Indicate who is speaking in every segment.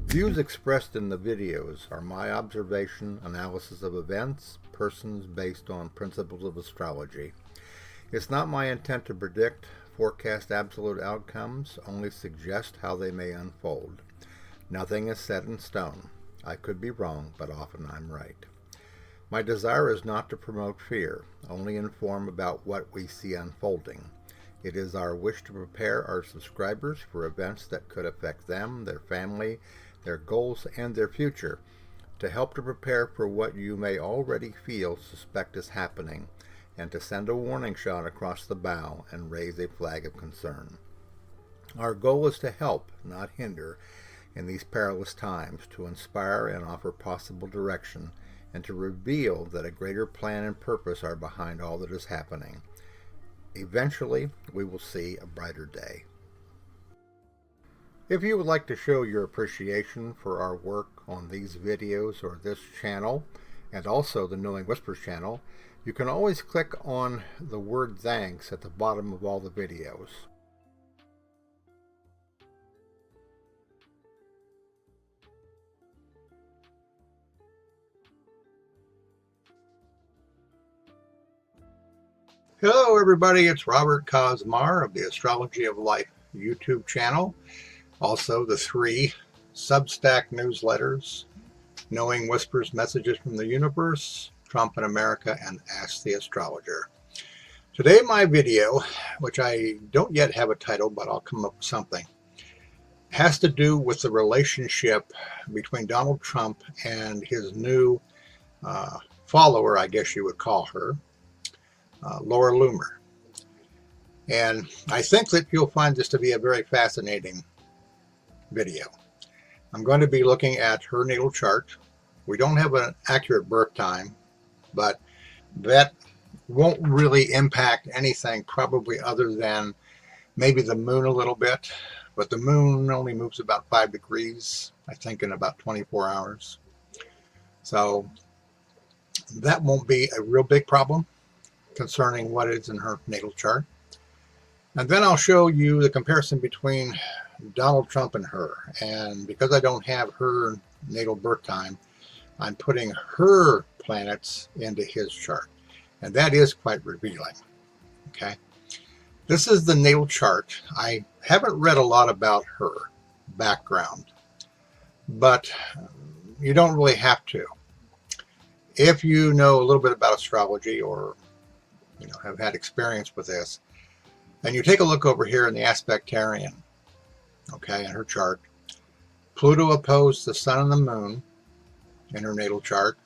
Speaker 1: Views expressed in the videos are my observation, analysis of events, persons based on principles of astrology. It's not my intent to predict, forecast absolute outcomes, only suggest how they may unfold. Nothing is set in stone. I could be wrong, but often I'm right. My desire is not to promote fear, only inform about what we see unfolding. It is our wish to prepare our subscribers for events that could affect them, their family, their goals, and their future, to help to prepare for what you may already suspect is happening, and to send a warning shot across the bow and raise a flag of concern. Our goal is to help, not hinder, in these perilous times, to inspire and offer possible direction, and to reveal that a greater plan and purpose are behind all that is happening. Eventually, we will see a brighter day. If you would like to show your appreciation for our work on these videos or this channel, and also the Knowing Whispers channel, you can always click on the word thanks at the bottom of all the videos. Hello everybody, it's Robert Cosmar of the Astrology of Life YouTube channel. Also the 3 Substack newsletters, Knowing Whispers, Messages from the Universe, Trump in America, and Ask the Astrologer. Today my video, which I don't yet have a title, but I'll come up with something, has to do with the relationship between Donald Trump and his new follower, I guess you would call her, Laura Loomer. And I think that you'll find this to be a very fascinating video. I'm going to be looking at her natal chart. We don't have an accurate birth time, but that won't really impact anything probably other than maybe the moon a little bit. But the moon only moves about 5 degrees, I think, in about 24 hours. So that won't be a real big problem concerning what is in her natal chart. And then I'll show you the comparison between Donald Trump and her. And because I don't have her natal birth time, I'm putting her planets into his chart. And that is quite revealing. Okay. This is the natal chart. I haven't read a lot about her background, but you don't really have to. If you know a little bit about astrology, or have had experience with this, and you take a look over here in the aspectarian, okay, in her chart, Pluto opposed the sun and the moon in her natal chart.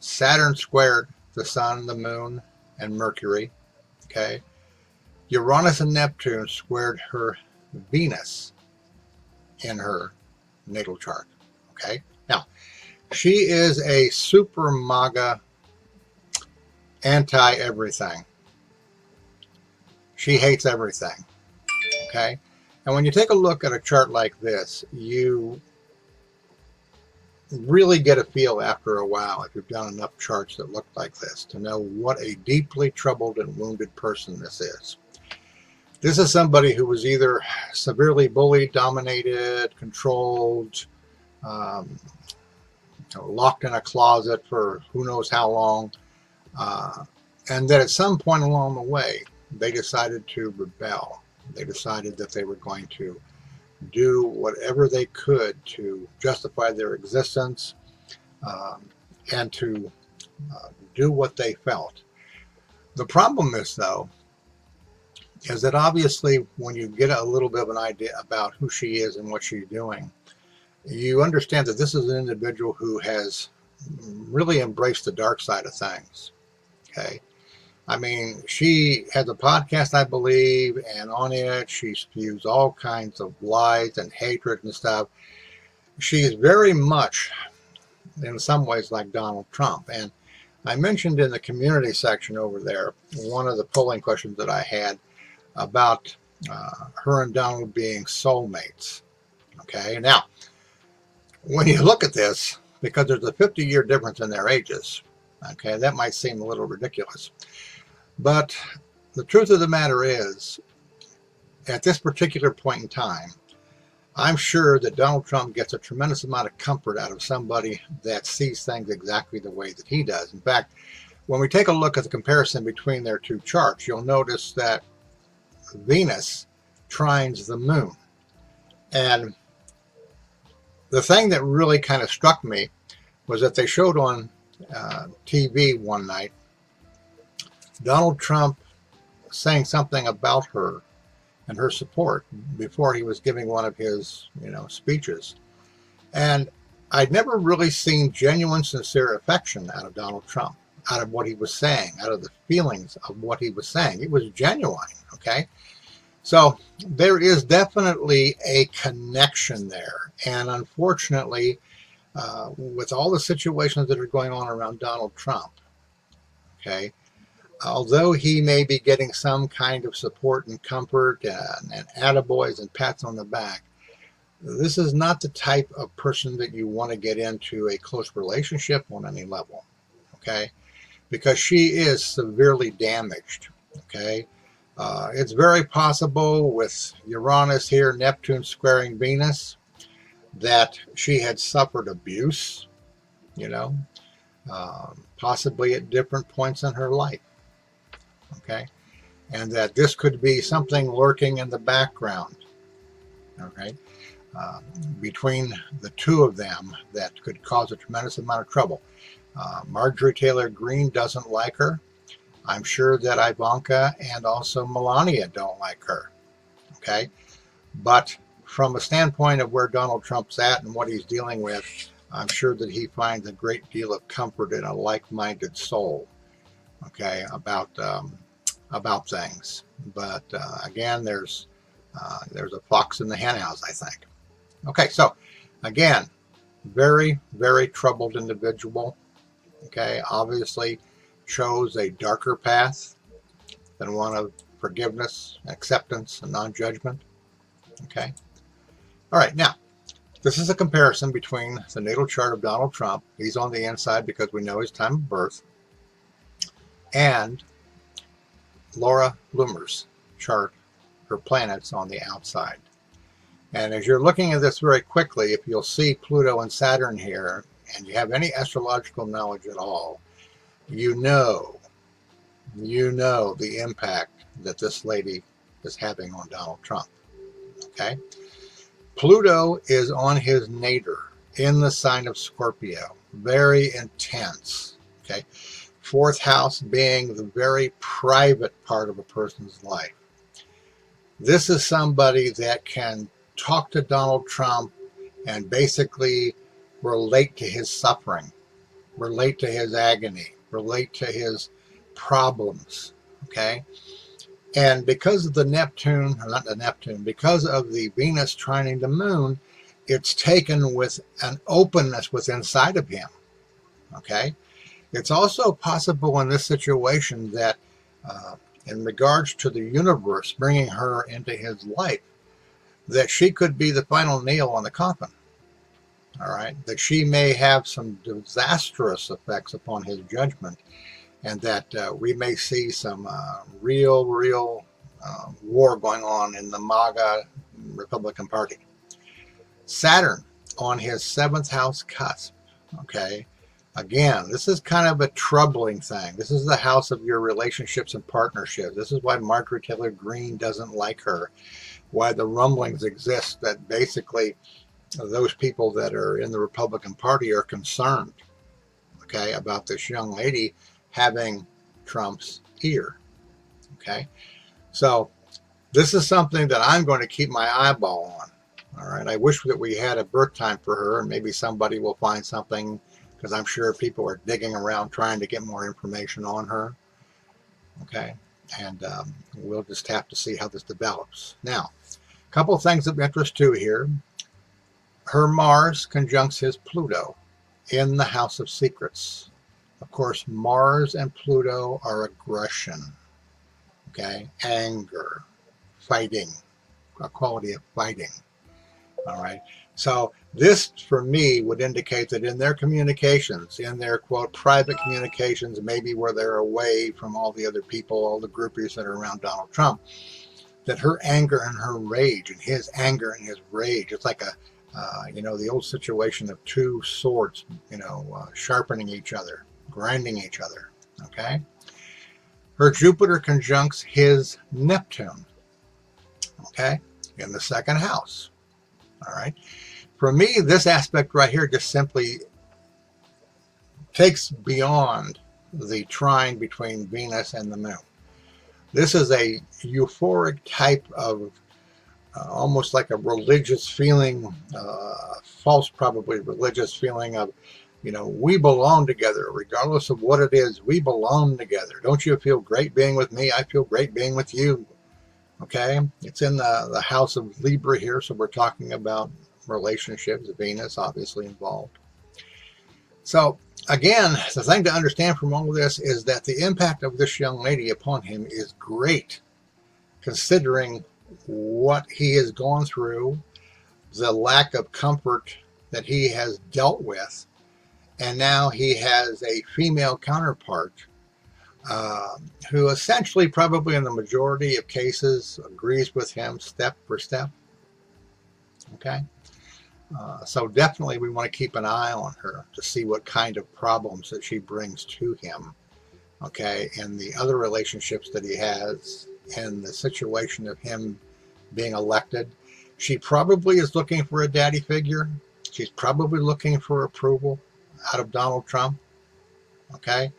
Speaker 1: Saturn squared the sun, the moon, and Mercury, okay. Uranus and Neptune squared her Venus in her natal chart, okay. Now, she is a super MAGA anti-everything. She hates everything, okay? And when you take a look at a chart like this, you really get a feel after a while, if you've done enough charts that look like this, to know what a deeply troubled and wounded person this is. This is somebody who was either severely bullied, dominated, controlled, locked in a closet for who knows how long, and that at some point along the way, they decided to rebel. They decided that they were going to do whatever they could to justify their existence, and to do what they felt. The problem is, though, is that obviously when you get a little bit of an idea about who she is and what she's doing, you understand that this is an individual who has really embraced the dark side of things, okay? I mean, she has a podcast, I believe, and on it she spews all kinds of lies and hatred and stuff. She's very much, in some ways, like Donald Trump. And I mentioned in the community section over there, one of the polling questions that I had about her and Donald being soulmates. Okay, now, when you look at this, because there's a 50-year difference in their ages, okay, that might seem a little ridiculous. But the truth of the matter is, at this particular point in time, I'm sure that Donald Trump gets a tremendous amount of comfort out of somebody that sees things exactly the way that he does. In fact, when we take a look at the comparison between their two charts, you'll notice that Venus trines the moon. And the thing that really kind of struck me was that they showed on TV one night Donald Trump saying something about her and her support before he was giving one of his, speeches. And I'd never really seen genuine, sincere affection out of Donald Trump, out of what he was saying, out of the feelings of what he was saying. It was genuine, okay? So there is definitely a connection there. And unfortunately, with all the situations that are going on around Donald Trump, okay, although he may be getting some kind of support and comfort and attaboys and pats on the back, this is not the type of person that you want to get into a close relationship on any level, okay? Because she is severely damaged, okay? It's very possible with Uranus here, Neptune squaring Venus, that she had suffered abuse, possibly at different points in her life, okay? And that this could be something lurking in the background, okay? Between the two of them that could cause a tremendous amount of trouble. Marjorie Taylor Greene doesn't like her. I'm sure that Ivanka and also Melania don't like her, okay? But from a standpoint of where Donald Trump's at and what he's dealing with, I'm sure that he finds a great deal of comfort in a like-minded soul, okay, about things. But again, there's a fox in the henhouse, I think. Okay, so again, very, very troubled individual. Okay, obviously chose a darker path than one of forgiveness, acceptance, and non-judgment. Okay. All right, now, this is a comparison between the natal chart of Donald Trump. He's on the inside because we know his time of birth, and Laura Loomer's chart, her planets on the outside. And as you're looking at this very quickly, if you'll see Pluto and Saturn here, and you have any astrological knowledge at all, you know the impact that this lady is having on Donald Trump, okay? Pluto is on his nadir in the sign of Scorpio, very intense, okay? Fourth house being the very private part of a person's life. This is somebody that can talk to Donald Trump and basically relate to his suffering, relate to his agony, relate to his problems, okay? And because of the Neptune, or not the Neptune, because of the Venus trining the moon, it's taken with an openness within inside of him, okay? It's also possible in this situation that in regards to the universe bringing her into his life, that she could be the final nail on the coffin, all right? That she may have some disastrous effects upon his judgment, and that we may see some real war going on in the MAGA Republican Party. Saturn on his 7th house cusp, okay? Again, this is kind of a troubling thing. This is the house of your relationships and partnerships. This is why Marjorie Taylor Greene doesn't like her, why the rumblings exist that basically those people that are in the Republican Party are concerned, okay, about this young lady having Trump's ear, okay? So this is something that I'm going to keep my eyeball on, all right? I wish that we had a birth time for her, and maybe somebody will find something, because I'm sure people are digging around trying to get more information on her, okay? And we'll just have to see how this develops. Now, a couple of things of interest too here. Her Mars conjuncts his Pluto in the House of Secrets. Of course, Mars and Pluto are aggression, okay? Anger, fighting, a quality of fighting, all right? So this, for me, would indicate that in their communications, in their, quote, private communications, maybe where they're away from all the other people, all the groupies that are around Donald Trump, that her anger and her rage and his anger and his rage, it's like the old situation of two swords, sharpening each other, grinding each other, okay? Her Jupiter conjuncts his Neptune, okay, in the second house, all right? For me, this aspect right here just simply takes beyond the trine between Venus and the moon. This is a euphoric type of almost like a religious feeling, false probably religious feeling of, we belong together, regardless of what it is, we belong together. Don't you feel great being with me? I feel great being with you. Okay, it's in the house of Libra here, so we're talking about relationships, Venus obviously involved. So again, the thing to understand from all of this is that the impact of this young lady upon him is great, considering what he has gone through, the lack of comfort that he has dealt with, and now he has a female counterpart who essentially, probably in the majority of cases, agrees with him step for step. Okay? So definitely we want to keep an eye on her to see what kind of problems that she brings to him, okay, and the other relationships that he has, and the situation of him being elected. She probably is looking for a daddy figure. She's probably looking for approval out of Donald Trump, okay?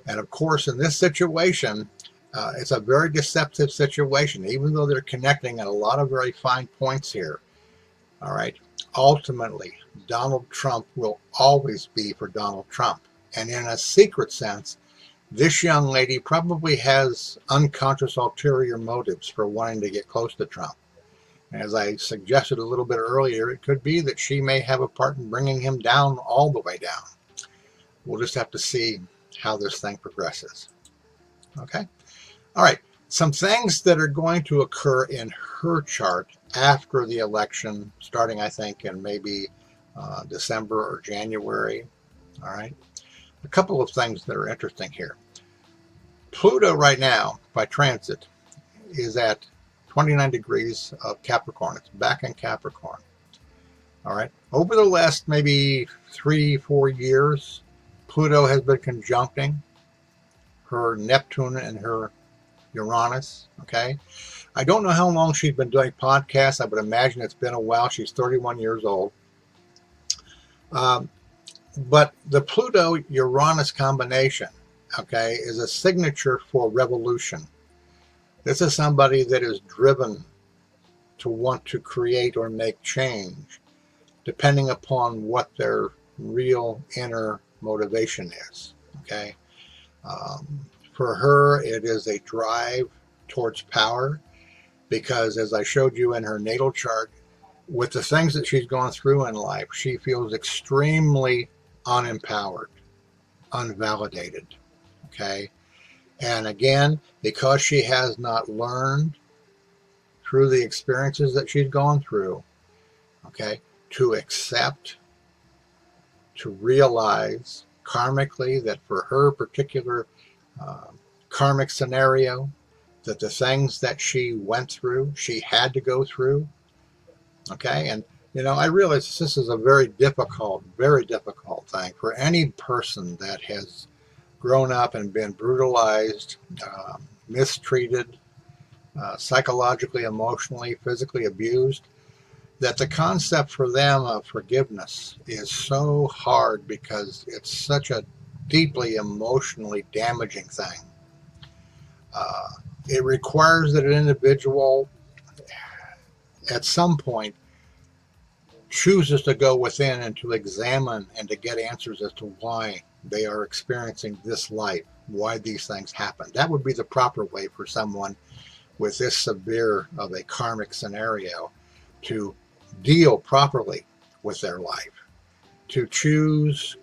Speaker 1: And of course, in this situation, it's a very deceptive situation, even though they're connecting at a lot of very fine points here, all right? Ultimately, Donald Trump will always be for Donald Trump. And in a secret sense, this young lady probably has unconscious ulterior motives for wanting to get close to Trump. As I suggested a little bit earlier, it could be that she may have a part in bringing him down all the way down. We'll just have to see how this thing progresses. Okay? All right. Some things that are going to occur in her chart after the election, starting, I think, in maybe December or January. All right. A couple of things that are interesting here. Pluto right now, by transit, is at 29 degrees of Capricorn. It's back in Capricorn. All right. Over the last maybe 3-4 years, Pluto has been conjuncting her Neptune and her Uranus. Okay. I don't know how long she's been doing podcasts. I would imagine it's been a while. She's 31 years old. But the Pluto-Uranus combination, okay, is a signature for revolution. This is somebody that is driven to want to create or make change, depending upon what their real inner motivation is, okay? For her, it is a drive towards power, because as I showed you in her natal chart, with the things that she's gone through in life, she feels extremely unempowered, unvalidated, okay? And again, because she has not learned through the experiences that she's gone through, okay, to accept, to realize karmically that for her particular karmic scenario, that the things that she went through, she had to go through, okay? And I realize this is a very difficult thing for any person that has grown up and been brutalized, mistreated, psychologically, emotionally, physically abused, that the concept for them of forgiveness is so hard because it's such a deeply emotionally damaging thing. It requires that an individual at some point chooses to go within and to examine and to get answers as to why they are experiencing this life, why these things happen. That would be the proper way for someone with this severe of a karmic scenario to deal properly with their life, to choose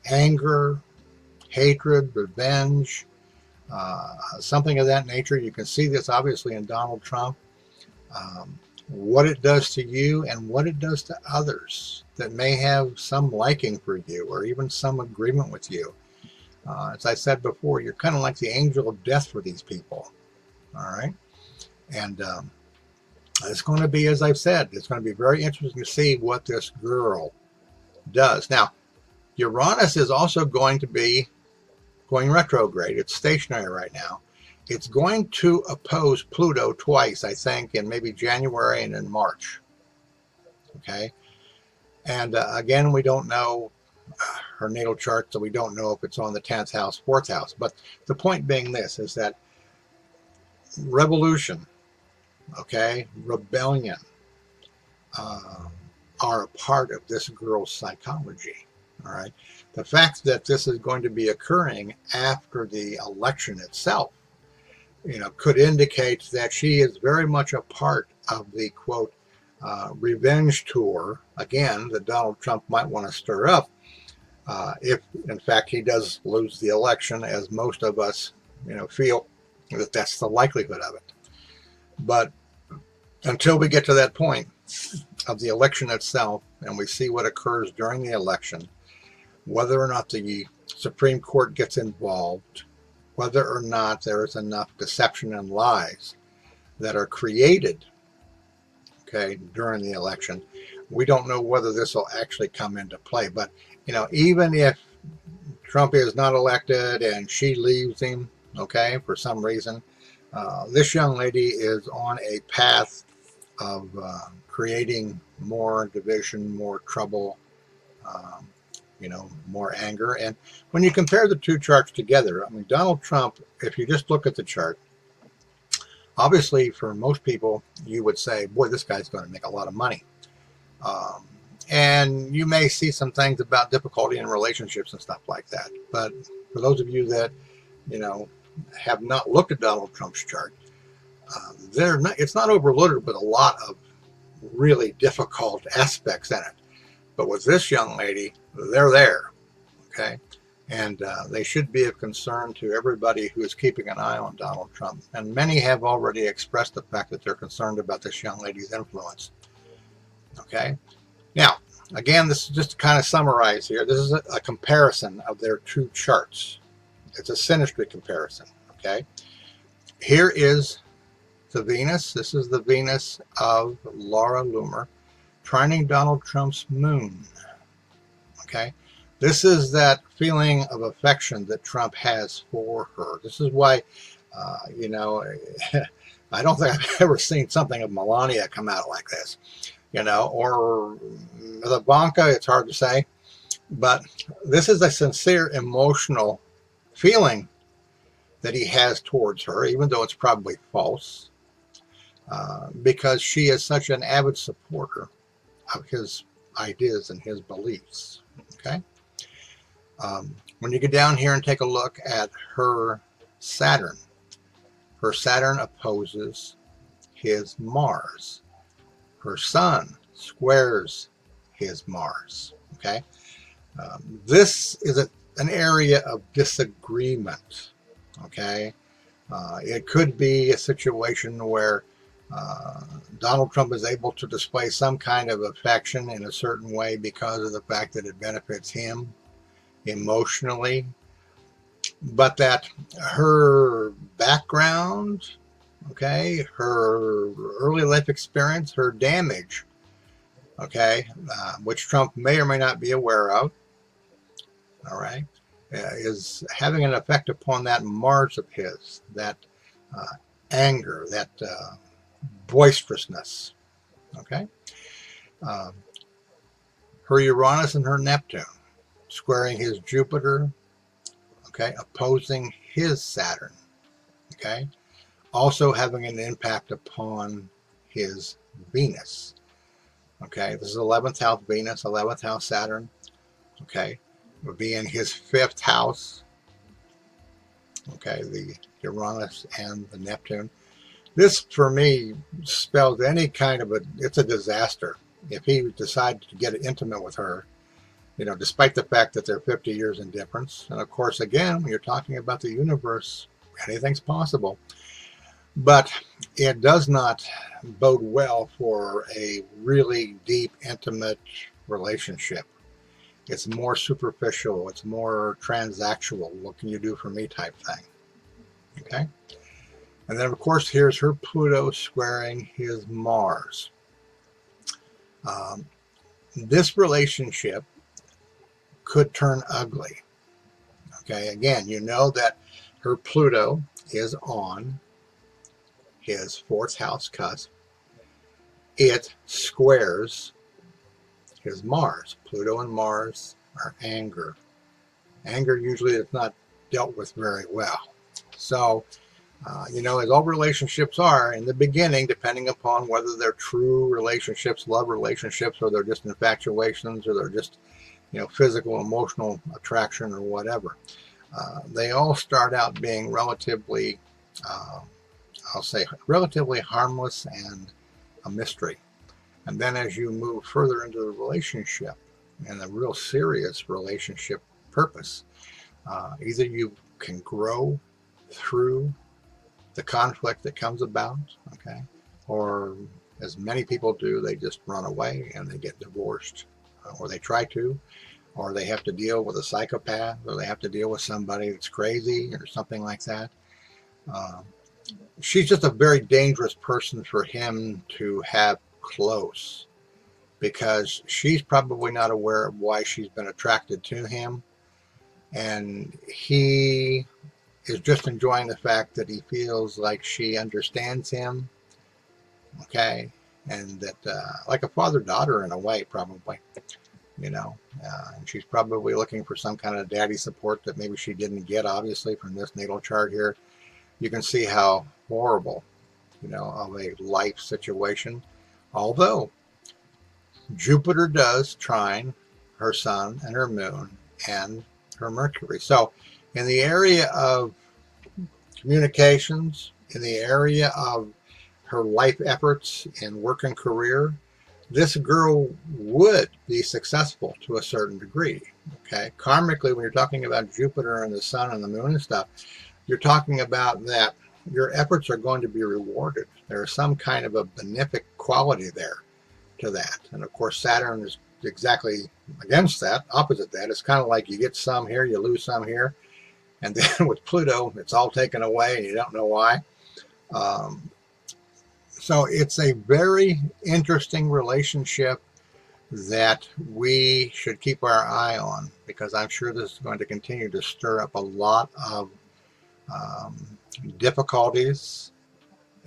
Speaker 1: anger, hatred, revenge, something of that nature. You can see this obviously in Donald Trump. What it does to you and what it does to others that may have some liking for you or even some agreement with you. As I said before, you're kind of like the angel of death for these people. All right. And it's going to be, as I've said, it's going to be very interesting to see what this girl does. Now, Uranus is also going to be going retrograde. It's stationary right now. It's going to oppose Pluto twice, I think, in maybe January and in March. Okay. And again, we don't know her natal chart, so we don't know if it's on the 10th house, 4th house. But the point being this is that revolution, okay, rebellion, are a part of this girl's psychology. All right. The fact that this is going to be occurring after the election itself, could indicate that she is very much a part of the quote revenge tour, again, that Donald Trump might want to stir up if, in fact, he does lose the election, as most of us, feel that that's the likelihood of it. But until we get to that point of the election itself, and we see what occurs during the election, whether or not the Supreme Court gets involved, whether or not there is enough deception and lies that are created, okay, during the election, we don't know whether this will actually come into play. But, even if Trump is not elected and she leaves him, okay, for some reason, this young lady is on a path of creating more division, more trouble, more anger. And when you compare the two charts together, I mean, Donald Trump, if you just look at the chart, obviously for most people, you would say, boy, this guy's going to make a lot of money. And you may see some things about difficulty in relationships and stuff like that. But for those of you that, have not looked at Donald Trump's chart, it's not overloaded with a lot of really difficult aspects in it. But with this young lady, they're there, okay? And they should be of concern to everybody who is keeping an eye on Donald Trump. And many have already expressed the fact that they're concerned about this young lady's influence, okay? Now, again, this is just to kind of summarize here. This is a comparison of their two charts. It's a synastry comparison, okay? Here is the Venus. This is the Venus of Laura Loomer, trining Donald Trump's moon, okay? This is that feeling of affection that Trump has for her. This is why, I don't think I've ever seen something of Melania come out like this, or the Ivanka, it's hard to say. But this is a sincere emotional feeling that he has towards her, even though it's probably false, because she is such an avid supporter of his ideas and his beliefs, okay? When you get down here and take a look at her Saturn opposes his Mars. Her Sun squares his Mars, okay? This is an area of disagreement, okay? It could be a situation where Donald Trump is able to display some kind of affection in a certain way because of the fact that it benefits him emotionally, but that her background, okay, her early life experience, her damage, okay, which Trump may or may not be aware of, all right, is having an effect upon that Mars of his, that anger, that boisterousness, okay? Her Uranus and her Neptune squaring his Jupiter, okay, opposing his Saturn, okay, also having an impact upon his Venus, okay? This is 11th house Venus, 11th house Saturn, okay? Would be in his 5th house, okay, the Uranus and the Neptune. This, for me, spells any kind of it's a disaster if he decided to get intimate with her, despite the fact that they're 50 years in difference. And of course, again, when you're talking about the universe, anything's possible. But it does not bode well for a really deep, intimate relationship. It's more superficial. It's more transactional. What can you do for me type thing. Okay? And then, of course, here's her Pluto squaring his Mars. This relationship could turn ugly. Okay, again, you know that her Pluto is on his fourth house cusp. It squares his Mars. Pluto and Mars are anger. Anger usually is not dealt with very well. So, as all relationships are in the beginning, depending upon whether they're true relationships, love relationships, or they're just infatuations, or they're just, physical, emotional attraction or whatever. They all start out being relatively, I'll say, relatively harmless and a mystery. And then as you move further into the relationship and a real serious relationship purpose, either you can grow through the conflict that comes about, okay, or as many people do, they just run away and they get divorced, or they try to, or they have to deal with a psychopath, or they have to deal with somebody that's crazy or something like that. She's just a very dangerous person for him to have close, because she's probably not aware of why she's been attracted to him, and he is just enjoying the fact that he feels like she understands him, okay, and that like a father-daughter in a way, probably, and she's probably looking for some kind of daddy support that maybe she didn't get, obviously, from this natal chart here. You can see how horrible, of a life situation, although Jupiter does trine her sun and her moon and her Mercury. So in the area of communications, in the area of her life efforts in work and career, this girl would be successful to a certain degree. Okay, karmically, when you're talking about Jupiter and the sun and the moon and stuff, you're talking about that your efforts are going to be rewarded. There's some kind of a benefic quality there to that. And of course, Saturn is exactly against that, opposite that. It's kind of like you get some here, you lose some here. And then with Pluto, it's all taken away and you don't know why. So it's a very interesting relationship that we should keep our eye on, because I'm sure this is going to continue to stir up a lot of difficulties.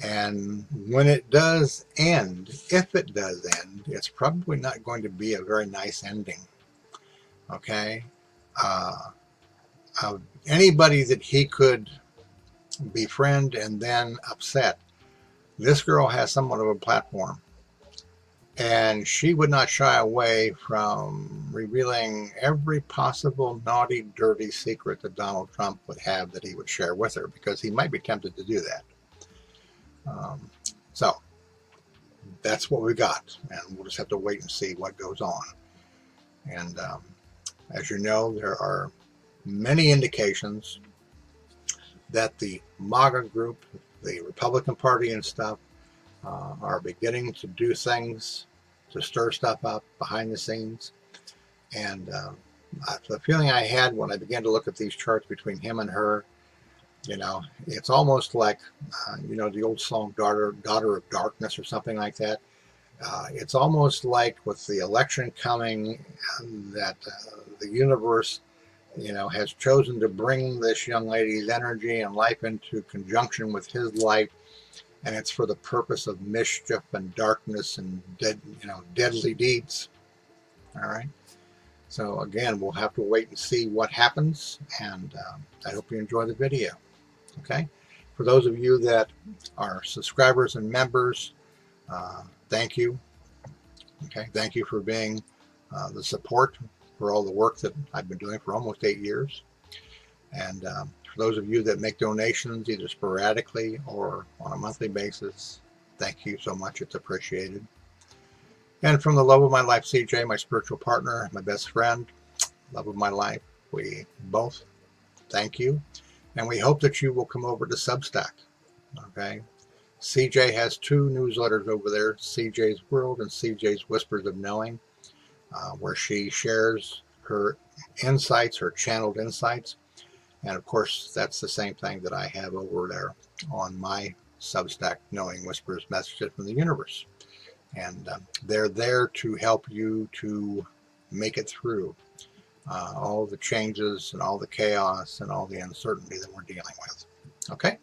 Speaker 1: And when it does end, if it does end, it's probably not going to be a very nice ending. Okay? Anybody that he could befriend and then upset, this girl has somewhat of a platform. And she would not shy away from revealing every possible naughty, dirty secret that Donald Trump would have that he would share with her, because he might be tempted to do that. So that's what we got, and we'll just have to wait and see what goes on. And as you know, there are many indications that the MAGA group, the Republican Party and stuff, are beginning to do things to stir stuff up behind the scenes. And the feeling I had when I began to look at these charts between him and her, it's almost like, the old song Daughter of Darkness or something like that. It's almost like with the election coming, that the universe, has chosen to bring this young lady's energy and life into conjunction with his life. And it's for the purpose of mischief and darkness and deadly deeds. All right. So again, we'll have to wait and see what happens. And I hope you enjoy the video. Okay. For those of you that are subscribers and members, thank you. Okay. Thank you for being the support for all the work that I've been doing for almost 8 years. And for those of you that make donations, either sporadically or on a monthly basis, thank you so much. It's appreciated. And from the love of my life, CJ, my spiritual partner, my best friend, love of my life, we both thank you. And we hope that you will come over to Substack. Okay. CJ has 2 newsletters over there, CJ's World and CJ's Whispers of Knowing, where she shares her insights, her channeled insights. And of course, that's the same thing that I have over there on my Substack, Knowing Whispers Messages from the Universe. And they're there to help you to make it through all the changes and all the chaos and all the uncertainty that we're dealing with. Okay?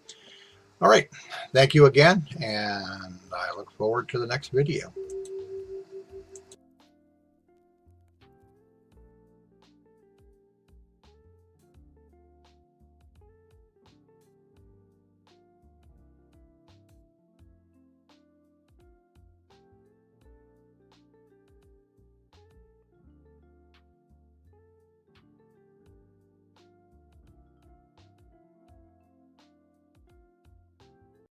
Speaker 1: All right. Thank you again, and I look forward to the next video.